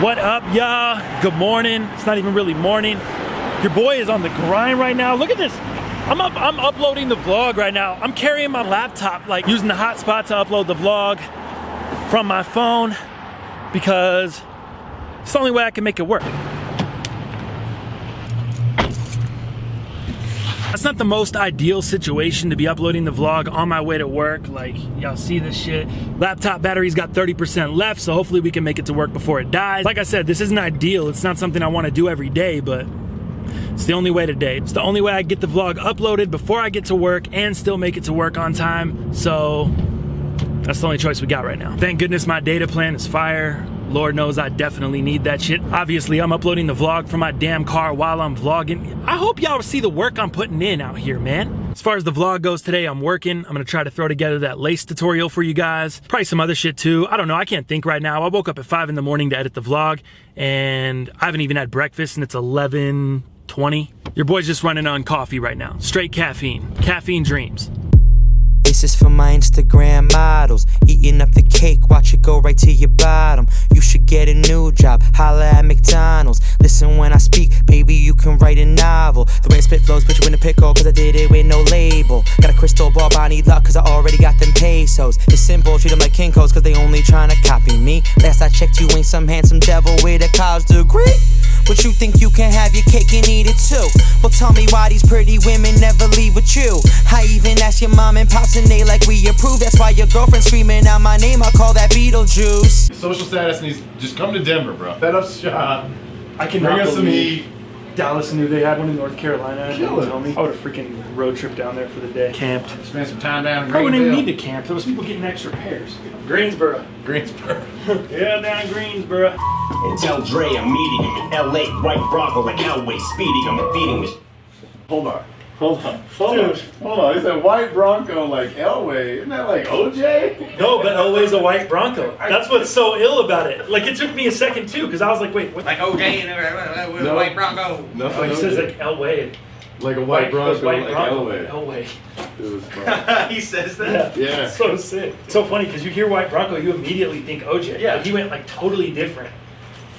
What up, y'all? Good morning. It's not even really morning. Your boy is on the grind right now. Look at this. I'm uploading the vlog right now. I'm carrying my laptop, like using the hotspot to upload the vlog from my phone because it's the only way I can make it work. That's not the most ideal situation to be uploading the vlog on my way to work. Like, y'all see this shit. Laptop battery's got 30% left, so hopefully we can make it to work before it dies. Like I said, this isn't ideal. It's not something I want to do every day, but it's the only way today. It's the only way I get the vlog uploaded before I get to work and still make it to work on time. So that's the only choice we got right now. Thank goodness my data plan is fire. Lord knows I definitely need that shit. Obviously, I'm uploading the vlog from my damn car while I'm vlogging. I hope y'all see the work I'm putting in out here, man. As far as the vlog goes today, I'm working. I'm gonna try to throw together that lace tutorial for you guys. Probably some other shit too. I don't know, I can't think right now. I woke up at 5 in the morning to edit the vlog, and I haven't even had breakfast, and it's 11:20. Your boy's just running on coffee right now. Straight caffeine. Caffeine dreams. This is for my Instagram models, eating up the cake, watch it go right to your bottom. You should get a new job, holla at McDonald's. Listen when I speak, baby, you can write a novel. The way I spit flows, put you in a pickle, cause I did it with no label. Got a crystal ball, but I need luck, cause I already got them pesos. It's simple, treat them like Kinko's, cause they only tryna copy me. Last I checked, you ain't some handsome devil with a college degree. But you think you can have your cake and eat it too? Well, tell me why these pretty women never leave with you. I even ask your mom and pops and they like we approve. That's why your girlfriend screaming out my name, I call that Beetlejuice. Social status needs, just come to Denver, bro. Set up shop. I can bring us some heat. Dallas knew they had one in North Carolina. Kill it. Tell me. I would have freaking road trip down there for the day. Camped. Spend some time down in I wouldn't even Greenville. need to camp. There was people getting extra pairs. Greensboro. Greensboro. Yeah, down Greensboro. And tell Dre I'm meeting him in LA, right Bronco like Elway, speeding him and beating this. Hold on. Hold on. He said white Bronco like Elway. Isn't that like OJ? No, but Elway's a white Bronco. That's what's so ill about it. Like, it took me a second too, because I was like, wait, what? Like OJ and No. White Bronco. No, Oh, he says like Elway. like a white Bronco White like Bronco, Elway. Elway. It was fun. He says that? Yeah. Yeah. It's so sick. It's so funny, because you hear white Bronco, you immediately think OJ. Yeah. But he went like totally different.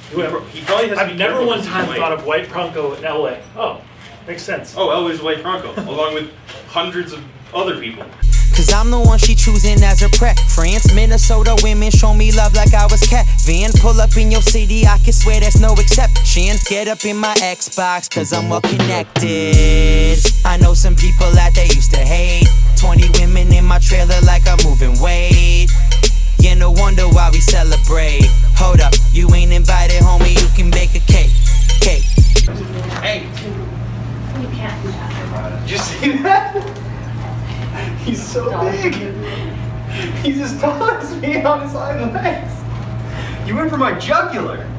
He probably has. I've never one time thought of white Bronco in LA. Oh, makes sense. Oh, Elway's White Bronco, along with hundreds of other people. Cause I'm the one she choosing as her preference. Minnesota women show me love like I was Kevin. Pull up in your city, I can swear there's no exception. Get up in my Xbox, cause I'm well connected. I know some people out there used to hate. 20 women in my trailer like I'm moving weight. Yeah, no wonder why we celebrate. Hold up, you ain't invited, homie, you can bake a cake. Cake. Hey, You can't do that. did you see that? He's so big. He's as tall as me on his hind legs. You went for my jugular.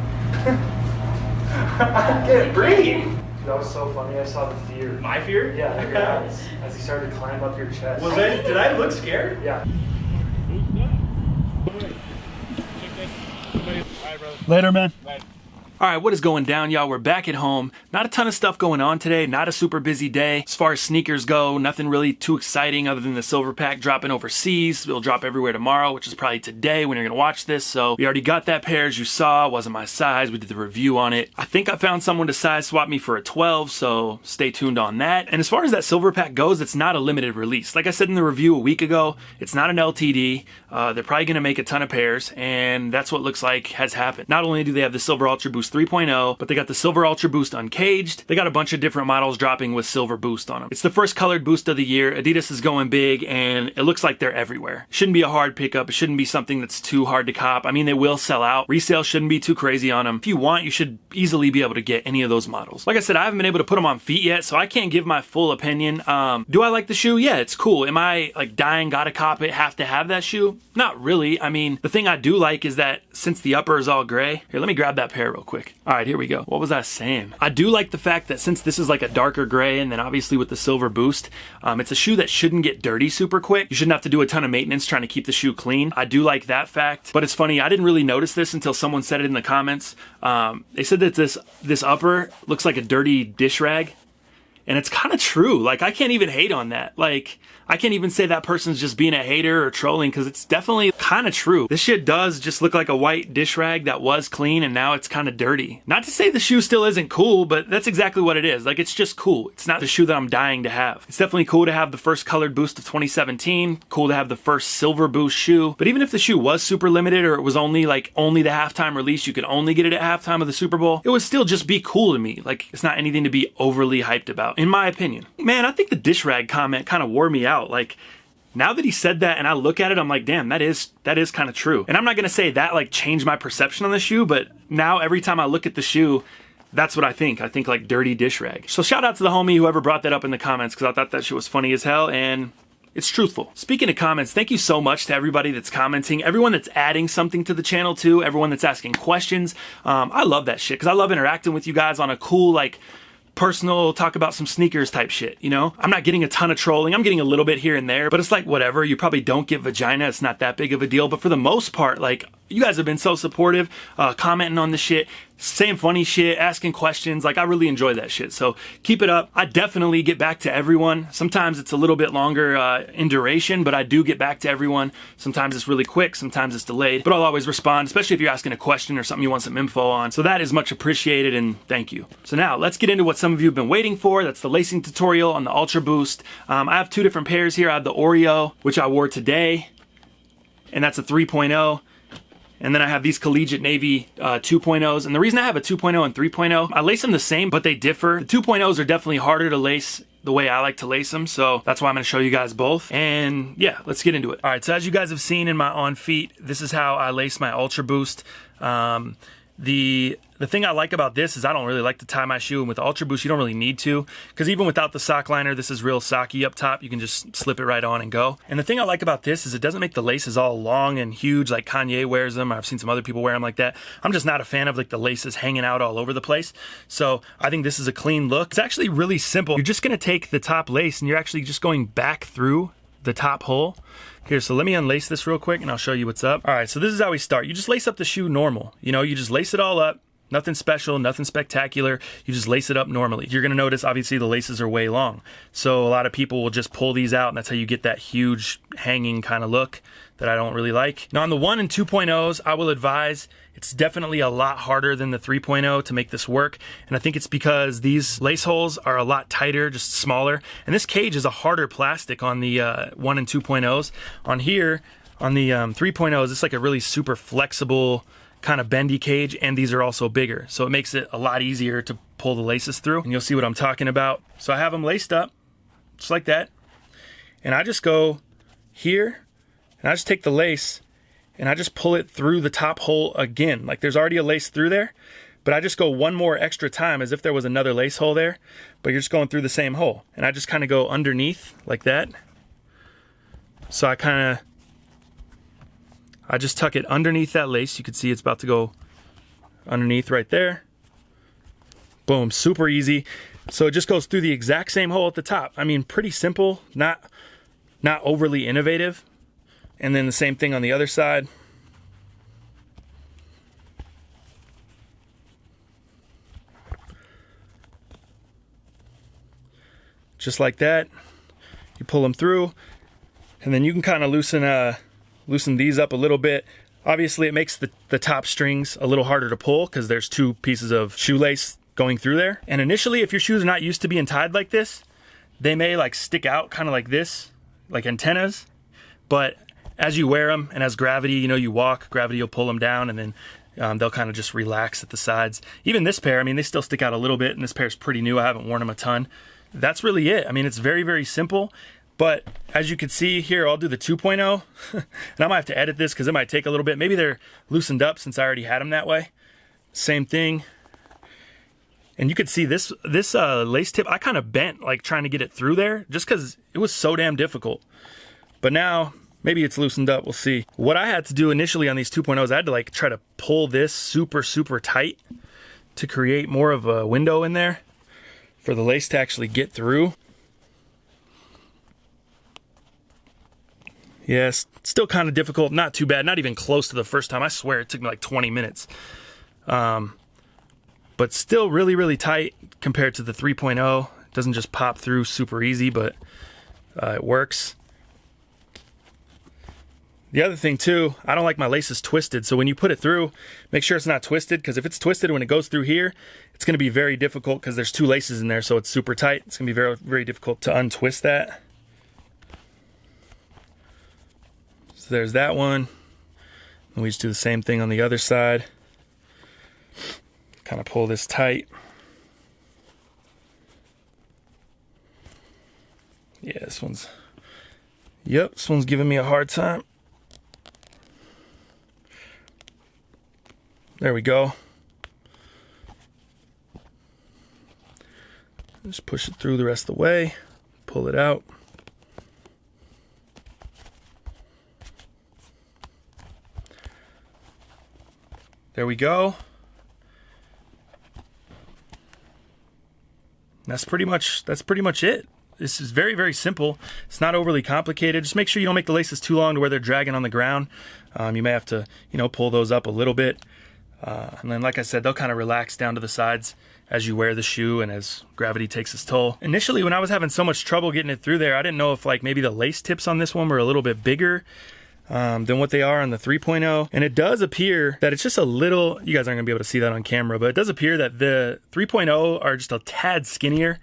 I can't breathe. That was so funny. I saw the fear. My fear? Yeah, in your eyes as he started to climb up your chest. Was I? Did I look scared? Yeah. Later, man. All right, what is going down, y'all? We're back at home. Not a ton of stuff going on today. Not a super busy day. As far as sneakers go, nothing really too exciting other than the silver pack dropping overseas. It'll drop everywhere tomorrow, which is probably today when you're gonna watch this. So we already got that pair, as you saw. It wasn't my size. We did the review on it. I think I found someone to size swap me for a 12, so stay tuned on that. And as far as that silver pack goes, it's not a limited release. Like I said in the review a week ago, it's not an LTD. They're probably gonna make a ton of pairs, and that's what looks like has happened. Not only do they have the Silver Ultra Boost 3.0, but they got the Silver Ultra Boost Uncaged. They got a bunch of different models dropping with Silver Boost on them. It's the first colored boost of the year. Adidas is going big, and it looks like they're everywhere. Shouldn't be a hard pickup. It shouldn't be something that's too hard to cop. I mean, they will sell out. Resale shouldn't be too crazy on them. If you want, you should easily be able to get any of those models. Like I said, I haven't been able to put them on feet yet, so I can't give my full opinion. Do I like the shoe? Yeah, it's cool. Am I like dying, gotta cop it, have to have that shoe? Not really. I mean, the thing I do like is that since the upper is all gray, here, let me grab that pair real quick. All right, here we go. What was I saying? I do like the fact that since this is like a darker gray, and then obviously with the silver boost, it's a shoe that shouldn't get dirty super quick. You shouldn't have to do a ton of maintenance trying to keep the shoe clean. I do like that fact, but it's funny, I didn't really notice this until someone said it in the comments. They said that this upper looks like a dirty dish rag. And it's kind of true. Like, I can't even hate on that. Like, I can't even say that person's just being a hater or trolling, because it's definitely kind of true. This shit does just look like a white dish rag that was clean and now it's kind of dirty. Not to say the shoe still isn't cool, but that's exactly what it is. Like, it's just cool. It's not the shoe that I'm dying to have. It's definitely cool to have the first colored boost of 2017. Cool to have the first silver boost shoe. But even if the shoe was super limited, or it was only the halftime release, you could only get it at halftime of the Super Bowl, it would still just be cool to me. Like, it's not anything to be overly hyped about, in my opinion. Man, I think the dish rag comment kind of wore me out. Like, now that he said that and I look at it, I'm like, damn, that is kind of true. And I'm not gonna say that like changed my perception on the shoe, but now every time I look at the shoe, that's what I think. I think like dirty dish rag. So shout out to the homie whoever brought that up in the comments, because I thought that shit was funny as hell and it's truthful. Speaking of comments, thank you so much to everybody that's commenting, everyone that's adding something to the channel too, everyone that's asking questions. I love that shit, because I love interacting with you guys on a cool, like, personal talk about some sneakers type shit, you know? I'm not getting a ton of trolling. I'm getting a little bit here and there, but it's like, whatever. You probably don't get vagina. It's not that big of a deal. But for the most part, like, you guys have been so supportive, commenting on the shit, saying funny shit, asking questions. Like, I really enjoy that shit. So keep it up. I definitely get back to everyone. Sometimes it's a little bit longer in duration, but I do get back to everyone. Sometimes it's really quick. Sometimes it's delayed, but I'll always respond, especially if you're asking a question or something you want some info on. So that is much appreciated, and thank you. So now let's get into what some of you have been waiting for. That's the lacing tutorial on the Ultra Boost. I have two different pairs here. I have the Oreo, which I wore today, and that's a 3.0. And then I have these Collegiate Navy 2.0s. And the reason I have a 2.0 and 3.0, I lace them the same, but they differ. The 2.0s are definitely harder to lace the way I like to lace them. So that's why I'm gonna show you guys both. And yeah, let's get into it. All right, so as you guys have seen in my on feet, this is how I lace my Ultra Boost. The thing I like about this is I don't really like to tie my shoe, and with the Ultra Boost you don't really need to, because even without the sock liner, this is real socky up top. You can just slip it right on and go. And the thing I like about this is it doesn't make the laces all long and huge like Kanye wears them, or I've seen some other people wear them like that. I'm just not a fan of like the laces hanging out all over the place. So I think this is a clean look. It's actually really simple. You're just gonna take the top lace and you're actually just going back through the top hole. Here, so let me unlace this real quick and I'll show you what's up. All right, so this is how we start. You just lace up the shoe normal. You know, you just lace it all up. Nothing special, nothing spectacular. You just lace it up normally. You're gonna notice, obviously, the laces are way long. So a lot of people will just pull these out, and that's how you get that huge hanging kind of look that I don't really like. Now on the 1 and 2.0s, I will advise it's definitely a lot harder than the 3.0 to make this work. And I think it's because these lace holes are a lot tighter, just smaller. And this cage is a harder plastic on the 1 and 2.0s. On here, on the 3.0s, it's like a really super flexible, kind of bendy cage, and these are also bigger, so it makes it a lot easier to pull the laces through, and you'll see what I'm talking about. So I have them laced up just like that, and I just go here and I just take the lace and I just pull it through the top hole again. Like, there's already a lace through there, but I just go one more extra time as if there was another lace hole there, but you're just going through the same hole, and I just kind of go underneath like that. So I just tuck it underneath that lace. You can see it's about to go underneath right there. Boom, super easy. So it just goes through the exact same hole at the top. I mean, pretty simple, not overly innovative. And then the same thing on the other side. Just like that. You pull them through, and then you can kind of loosen these up a little bit. Obviously it makes the top strings a little harder to pull because there's two pieces of shoelace going through there. And initially, if your shoes are not used to being tied like this, they may like stick out kind of like this, like antennas. But as you wear them and as gravity, you know, you walk, gravity will pull them down, and then they'll kind of just relax at the sides. Even this pair, I mean, they still stick out a little bit, and this pair's pretty new. I haven't worn them a ton. That's really it. I mean, it's very, very simple. But as you can see here, I'll do the 2.0, and I might have to edit this because it might take a little bit. Maybe they're loosened up since I already had them that way. Same thing. And you could see this lace tip, I kind of bent like trying to get it through there just because it was so damn difficult. But now, maybe it's loosened up, we'll see. What I had to do initially on these 2.0s, I had to like try to pull this super, super tight to create more of a window in there for the lace to actually get through. Yes, still kind of difficult, not too bad, not even close to the first time. I swear it took me like 20 minutes. But still really, really tight compared to the 3.0. Doesn't just pop through super easy, but it works. The other thing too, I don't like my laces twisted, so when you put it through, make sure it's not twisted, because if it's twisted when it goes through here, it's going to be very difficult because there's 2 laces in there, so it's super tight. It's going to be very, very difficult to untwist that. So there's that one. And we just do the same thing on the other side. Kind of pull this tight. Yeah, this one's giving me a hard time. There we go. Just push it through the rest of the way, pull it out. There we go. That's pretty much it. This is very, very simple. It's not overly complicated. Just make sure you don't make the laces too long to where they're dragging on the ground. You may have to, pull those up a little bit. And then, like I said, they'll kind of relax down to the sides as you wear the shoe and as gravity takes its toll. Initially, when I was having so much trouble getting it through there, I didn't know if maybe the lace tips on this one were a little bit bigger than what they are on the 3.0. And it does appear that it's just a little, you guys aren't gonna be able to see that on camera, but it does appear that the 3.0 are just a tad skinnier.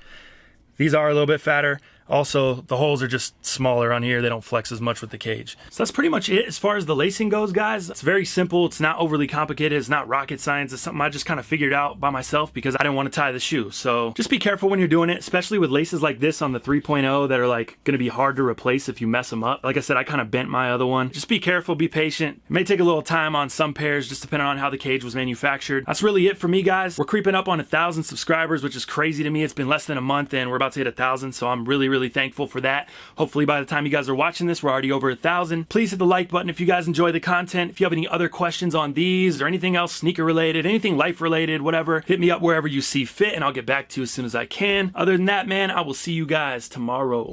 These are a little bit fatter. Also, the holes are just smaller on here. They don't flex as much with the cage. So that's pretty much it as far as the lacing goes, guys. It's very simple. It's not overly complicated. It's not rocket science. It's something I just kind of figured out by myself because I didn't want to tie the shoe. So just be careful when you're doing it, especially with laces like this on the 3.0 that are going to be hard to replace if you mess them up. Like I said, I kind of bent my other one. Just be careful, be patient. It may take a little time on some pairs, just depending on how the cage was manufactured. That's really it for me, guys. We're creeping up on 1,000 subscribers, which is crazy to me. It's been less than a month and we're about to hit 1,000. So I'm really, really thankful for that. Hopefully by the time you guys are watching this, we're already over 1,000. Please hit the like button if you guys enjoy the content. If you have any other questions on these or anything else sneaker related, anything life related, whatever, hit me up wherever you see fit and I'll get back to you as soon as I can. Other than that, man, I will see you guys tomorrow.